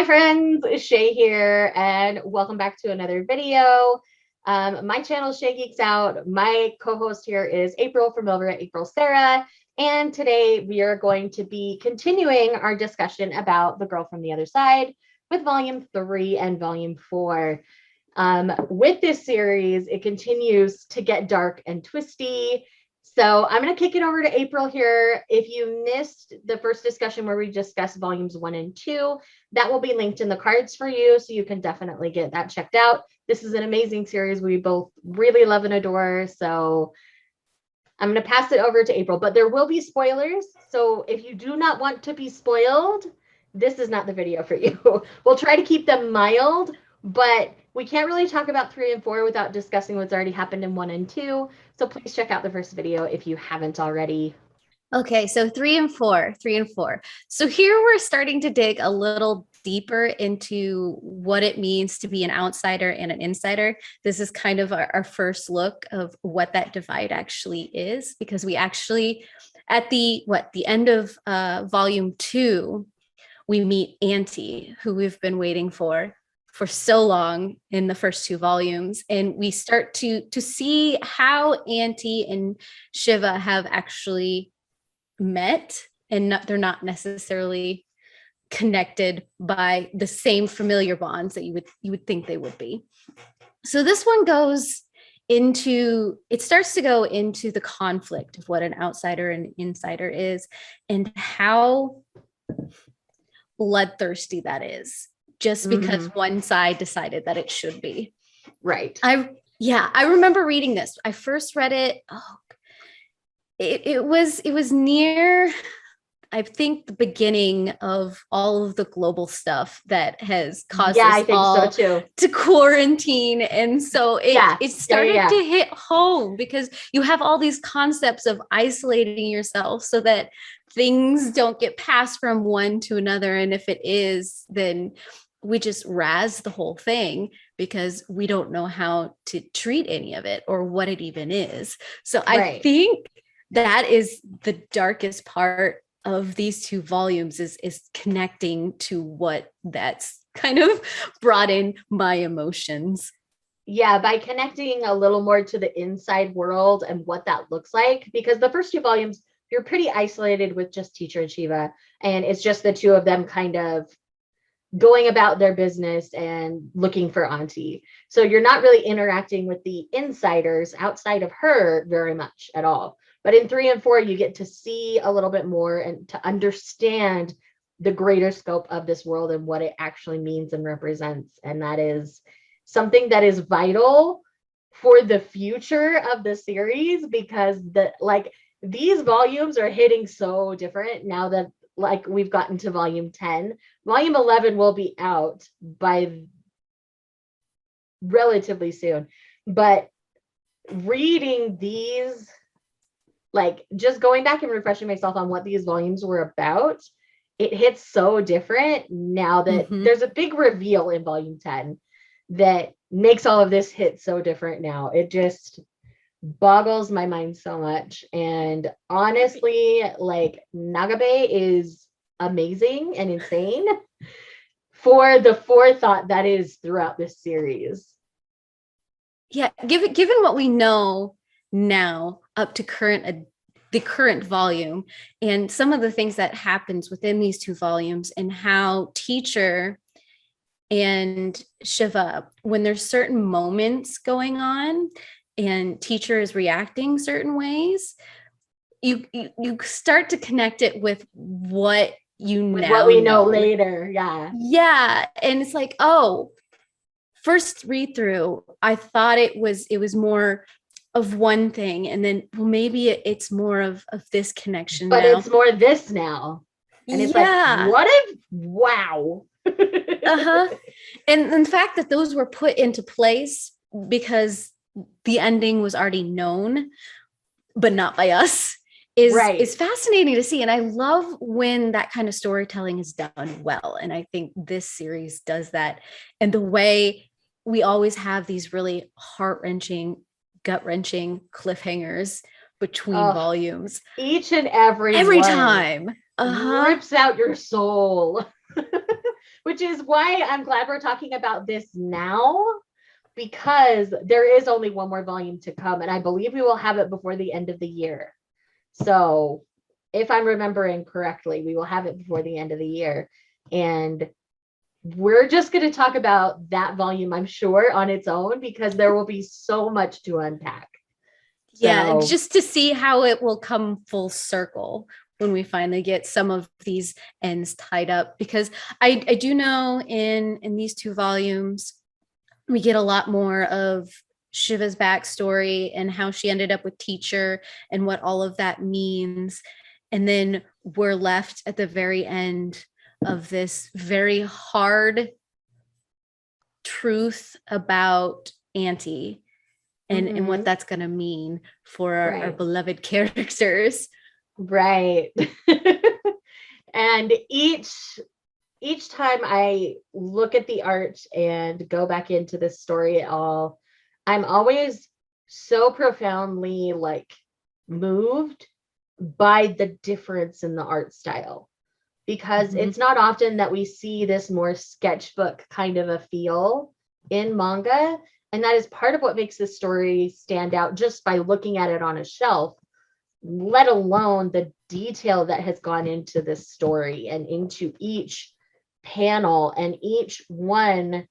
Hi friends, Shay here and welcome back to another video. My channel is Shaegeeksout. My co-host here is April from over at April Sarah. And today we are going to be continuing our discussion about The Girl from the Other Side with volume 3 and volume 4. With this series, it continues to get dark and twisty. So I'm going to kick it over to April here. If you missed the first discussion where we discussed volumes 1 and 2, that will be linked in the cards for you. So you can definitely get that checked out. This is an amazing series we both really love and adore. So I'm going to pass it over to April, but there will be spoilers. So if you do not want to be spoiled, this is not the video for you. We'll try to keep them mild, but we can't really talk about 3 and 4 without discussing what's already happened in 1 and 2. So please check out the first video if you haven't already. Okay, so 3 and 4. So here we're starting to dig a little deeper into what it means to be an outsider and an insider. This is kind of our first look of what that divide actually is, because we actually, at the end of volume 2, we meet Auntie, who we've been waiting for so long in the first 2 volumes. And we start to see how Auntie and Shiva have actually met, and they're not necessarily connected by the same familiar bonds that you would think they would be. So this one starts to go into the conflict of what an outsider and insider is, and how bloodthirsty that is, just because one side decided that it should be. Right. I remember reading this. I first read it. It was near, I think, the beginning of all of the global stuff that has caused us all to quarantine. And so it started to hit home, because you have all these concepts of isolating yourself so that things don't get passed from one to another. And if it is, then we just razz the whole thing because we don't know how to treat any of it or what it even is. So I think that is the darkest part of these 2 volumes, is connecting to what that's kind of brought in my emotions. Yeah, by connecting a little more to the inside world and what that looks like, because the first 2 volumes, you're pretty isolated with just Teacher and Shiva, and it's just the 2 of them kind of going about their business and looking for Auntie. So you're not really interacting with the insiders outside of her very much at all. But in 3 and 4, you get to see a little bit more and to understand the greater scope of this world and what it actually means and represents. And that is something that is vital for the future of the series, because these volumes are hitting so different now that we've gotten to volume 10. Volume 11 will be out by relatively soon. But reading these, just going back and refreshing myself on what these volumes were about, it hits so different now that there's a big reveal in volume 10 that makes all of this hit so different now. It just boggles my mind so much. And honestly, Nagabe is amazing and insane for the forethought that is throughout this series. Yeah, given what we know now up to the current volume, and some of the things that happens within these 2 volumes, and how Teacher and Shiva, when there's certain moments going on and Teacher is reacting certain ways, you start to connect it with what what we know later. Yeah. And it's like, oh, first read through, I thought it was more of one thing, and then, well, maybe it's more of this connection, but now it's more this now. And it's what if, wow. And the fact that those were put into place because the ending was already known, but not by us, is fascinating to see. And I love when that kind of storytelling is done well. And I think this series does that. And the way we always have these really heart-wrenching, gut-wrenching cliffhangers between volumes. Each and every time. Rips out your soul. which is why I'm glad we're talking about this now, because there is only one more volume to come, and I believe we will have it before the end of the year. So if I'm remembering correctly, we will have it before the end of the year. And we're just going to talk about that volume, I'm sure, on its own, because there will be so much to unpack. Yeah, just to see how it will come full circle when we finally get some of these ends tied up. Because I do know in these 2 volumes, we get a lot more of Shiva's backstory and how she ended up with Teacher and what all of that means. And then we're left at the very end of this very hard truth about Auntie and what that's going to mean for our beloved characters. Right. And each time I look at the art and go back into the story at all, I'm always so profoundly like moved by the difference in the art style, because it's not often that we see this more sketchbook kind of a feel in manga. And that is part of what makes this story stand out just by looking at it on a shelf, let alone the detail that has gone into this story and into each panel and each one.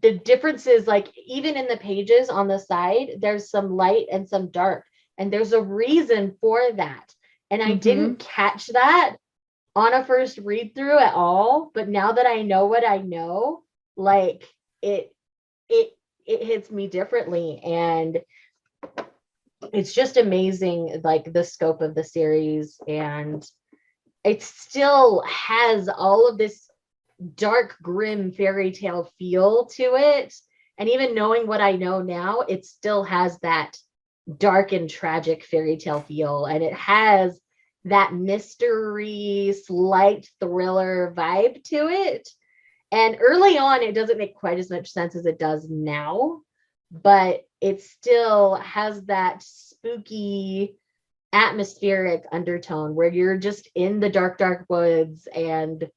The differences, like even in the pages on the side, there's some light and some dark, and there's a reason for that. And I didn't catch that on a first read through at all, but now that I know what I know, like it hits me differently. And it's just amazing, like the scope of the series, and it still has all of this dark, grim fairy tale feel to it. And even knowing what I know now, it still has that dark and tragic fairy tale feel, and it has that mystery, slight thriller vibe to it. And early on, it doesn't make quite as much sense as it does now, but it still has that spooky, atmospheric undertone where you're just in the dark, dark woods and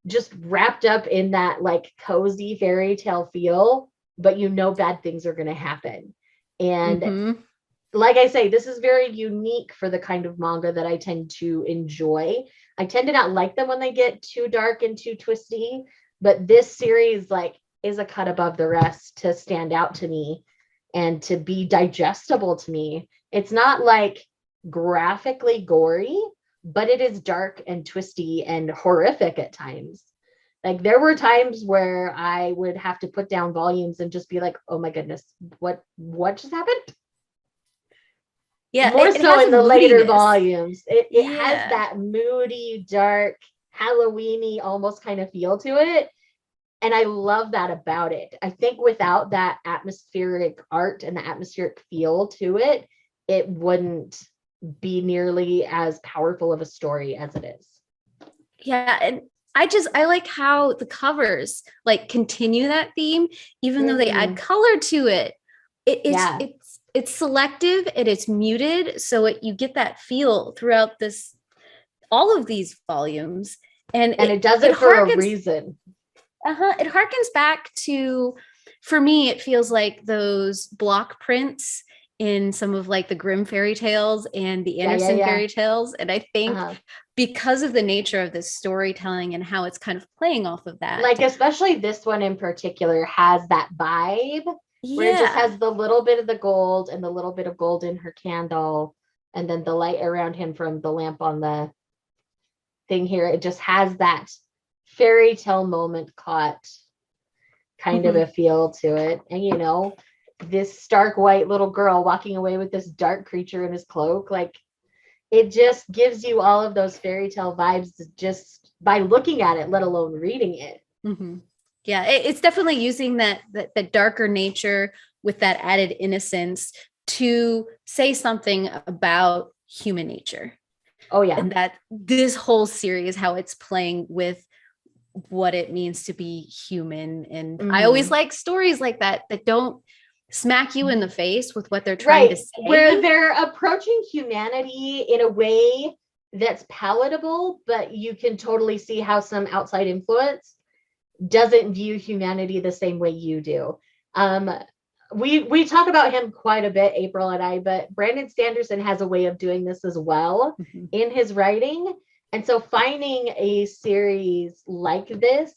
just wrapped up in that like cozy fairy tale feel, but you know bad things are going to happen. And like I say, this is very unique for the kind of manga that I tend to enjoy. I tend to not like them when they get too dark and too twisty, but this series like is a cut above the rest to stand out to me and to be digestible to me. It's not like graphically gory, but it is dark and twisty and horrific at times. Like there were times where I would have to put down volumes and just be like, oh my goodness, what just happened? Yeah, more it so has in the later moodiness. volumes. It has that moody, dark, Halloween-y almost kind of feel to it. And I love that about it. I think without that atmospheric art and the atmospheric feel to it, it wouldn't be nearly as powerful of a story as it is. Yeah, and I like how the covers like continue that theme, even though they add color to it. It's selective and it's muted, so you get that feel throughout all of these volumes, and it does it for a reason. It harkens back to, for me, it feels like those block prints in some of like the Grimm fairy tales and the Andersen fairy tales. And I think because of the nature of this storytelling and how it's kind of playing off of that. Like, especially this one in particular has that vibe where it just has the little bit of the gold and the little bit of gold in her candle. And then the light around him from the lamp on the thing here. It just has that fairy tale moment caught kind of a feel to it. And, you know, this stark white little girl walking away with this dark creature in his cloak, like it just gives you all of those fairy tale vibes just by looking at it, let alone reading it. Yeah, it's definitely using that darker nature with that added innocence to say something about human nature. Oh yeah. And that this whole series, how it's playing with what it means to be human. And I always like stories like that don't smack you in the face with what they're trying to say. Where they're approaching humanity in a way that's palatable, but you can totally see how some outside influence doesn't view humanity the same way you do. Um, we talk about him quite a bit, April and I, but Brandon Sanderson has a way of doing this as well in his writing. And so finding a series like this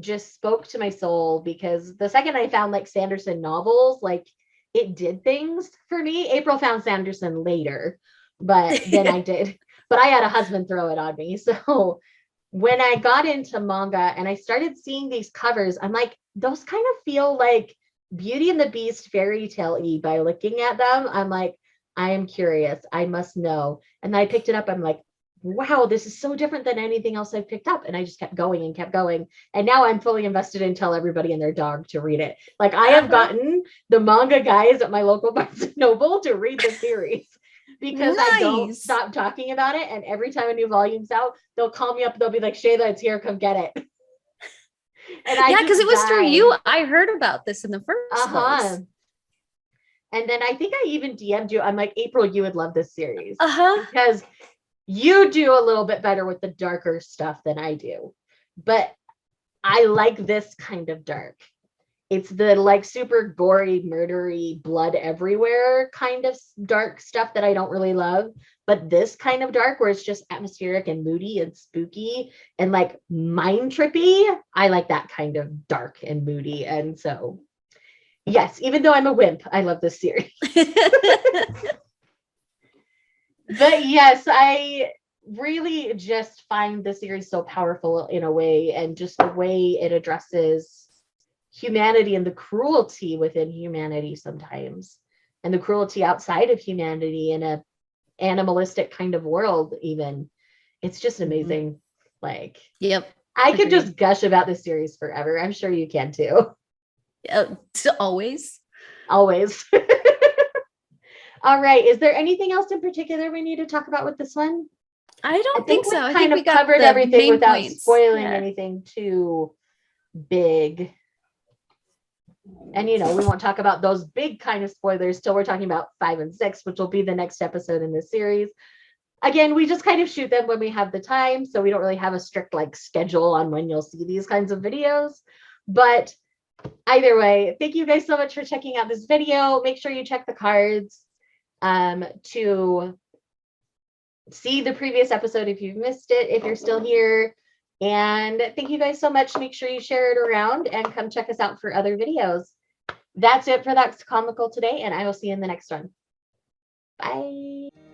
just spoke to my soul, because the second I found like Sanderson novels, like it did things for me. April found Sanderson later, but then I did. But I had a husband throw it on me. So when I got into manga and I started seeing these covers, I'm like, those kind of feel like Beauty and the Beast fairy tale-y by looking at them. I'm like, I am curious. I must know. And I picked it up. I'm like, wow, this is so different than anything else I've picked up. And I just kept going and kept going. And now I'm fully invested in tell everybody and their dog to read it. Like I have gotten the manga guys at my local Barnes and Noble to read the series because I don't stop talking about it. And every time a new volume's out, they'll call me up. They'll be like, Shayla, it's here. Come get it. And yeah, because it was through you I heard about this in the first place. And then I think I even DM'd you. I'm like, April, you would love this series. Because you do a little bit better with the darker stuff than I do. But I like this kind of dark. It's the like super gory, murdery, blood everywhere kind of dark stuff that I don't really love. But this kind of dark where it's just atmospheric and moody and spooky and like mind trippy, I like that kind of dark and moody. And so, yes, even though I'm a wimp, I love this series. But yes, I really just find the series so powerful in a way, and just the way it addresses humanity and the cruelty within humanity sometimes, and the cruelty outside of humanity in a animalistic kind of world even. It's just amazing. Like, yep, I could just gush about this series forever. I'm sure you can too. Always. All right, is there anything else in particular we need to talk about with this one? I don't think so. I think we covered everything without spoiling anything too big. And, you know, we won't talk about those big kind of spoilers till we're talking about 5 and 6, which will be the next episode in this series. Again, we just kind of shoot them when we have the time. So we don't really have a strict like schedule on when you'll see these kinds of videos. But either way, thank you guys so much for checking out this video. Make sure you check the cards to see the previous episode if you've missed it, if you're still here. And thank you guys so much. Make sure you share it around and come check us out for other videos. That's it for That's Comical today, and I will see you in the next one. Bye.